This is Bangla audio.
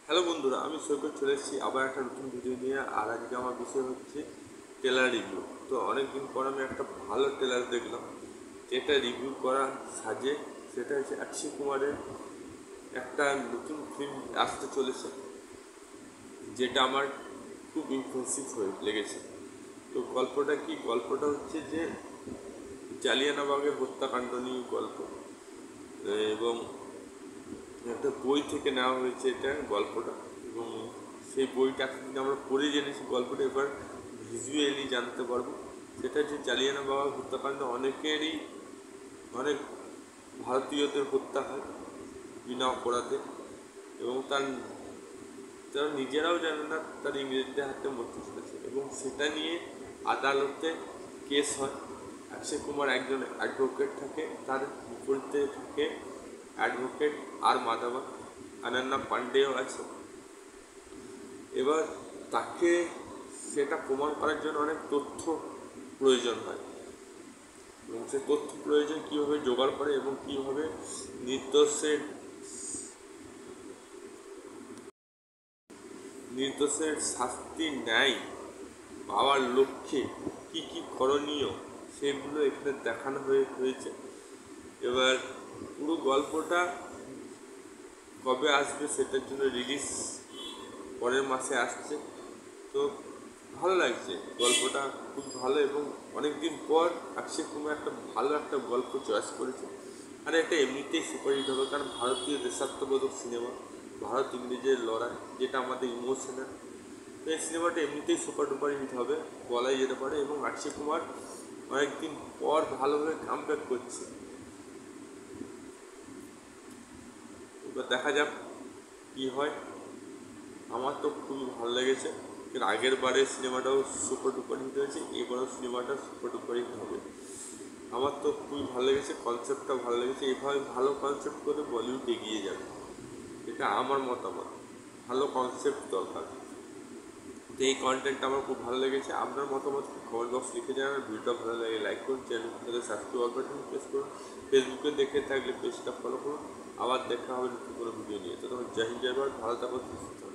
হ্যালো বন্ধুরা, আমি সৈকত চলে এসেছি আবার একটা নতুন ভিডিও নিয়ে। আর আজকে আমার বিষয় হচ্ছে টেলার রিভিউ। তো অনেকদিন পর আমি একটা ভালো টেলার দেখলাম যেটা রিভিউ করা সাজে। সেটা হচ্ছে অক্ষয় কুমারের একটা নতুন ফিল্ম আসতে চলেছে, যেটা আমার খুব ইমপ্রেসিভ হয়ে লেগেছে। তো গল্পটা কি? গল্পটা হচ্ছে যে জালিয়ানবাগের হত্যাকাণ্ড নিয়ে গল্প, এবং একটা বই থেকে নেওয়া হয়েছে এটা গল্পটা। এবং সেই বইটা কিন্তু আমরা পড়ে জেনেছি গল্পটা, এবার ভিজুয়ালি জানতে পারবো। সেটা যে জালিয়ানবাগ হত্যাকাণ্ড অনেক ভারতীয়দের হত্যা হয় বিনা অপরাধে, এবং তারা নিজেরাও জানে না তার ইংরেজদের হাতে মরতে চলেছে। এবং সেটা নিয়ে আদালতে কেস হয়। অক্ষয় কুমার একজন অ্যাডভোকেট থাকে, তার বিপরীতে থাকে অ্যাডভোকেট আর মাধবন, অনন্যা পাণ্ডেও আছে। এবার তাকে সেটা প্রমাণ করার জন্য অনেক তথ্য প্রয়োজন হয়, এবং সে তথ্য প্রয়োজন কীভাবে জোগাড় করে এবং কীভাবে নির্দোষের শাস্তি ন্যায় পাওয়ার লক্ষ্যে কী কী করণীয় সেগুলো এখানে দেখানো হয়েছে। এবার পুরো গল্পটা কবে আসবে সেটার জন্য রিলিজ পরের মাসে আসছে। তো ভালো লাগছে, গল্পটা খুব ভালো, এবং অনেক দিন পর অক্ষয় কুমার একটা গল্প চয়েস করেছে। আর এটা এমনিতেই সুপারহিট হবে, কারণ ভারতীয় দেশাত্মবোধক সিনেমা, ভারত ইংরেজের লড়াই, যেটা আমাদের ইমোশনাল। তো এই সিনেমাটা এমনিতেই সুপার ডুপার হিট হবে বলাই যেতে পারে। এবং অক্ষয় কুমার অনেকদিন পর ভালোভাবে কামব্যাক করছে। এবার দেখা যাক কী হয়। আমার তো খুবই ভালো লেগেছে, এর আগের বারের সিনেমাটাও সুপার ডুপার হিট হয়েছে, এবারও সিনেমাটা সুপার ডুপার হিট হবে। আমার তো খুবই ভালো লেগেছে, কনসেপ্টটা ভালো লেগেছে। এইভাবে ভালো কনসেপ্ট করে বলিউড এগিয়ে যাবে, এটা আমার মতামত। ভালো কনসেপ্ট দরকার। তো এই কন্টেন্টটা আমার খুব ভালো লেগেছে। আপনার মতামত কমেন্ট বক্স লিখে জানান। ভিডিওটা ভালো লাগে লাইক করুন, চ্যানেলটাকে সাবস্ক্রাইব বাটন প্রেস করুন। ফেসবুকে দেখে থাকলে পেজটা ফলো করুন। আবার দেখা হবে নতুন কোনো ভিডিও নিয়ে। তো তখন জয় হিন্দ, জয় ভারত, ভালো থাকুন, সুস্থ থাকুন।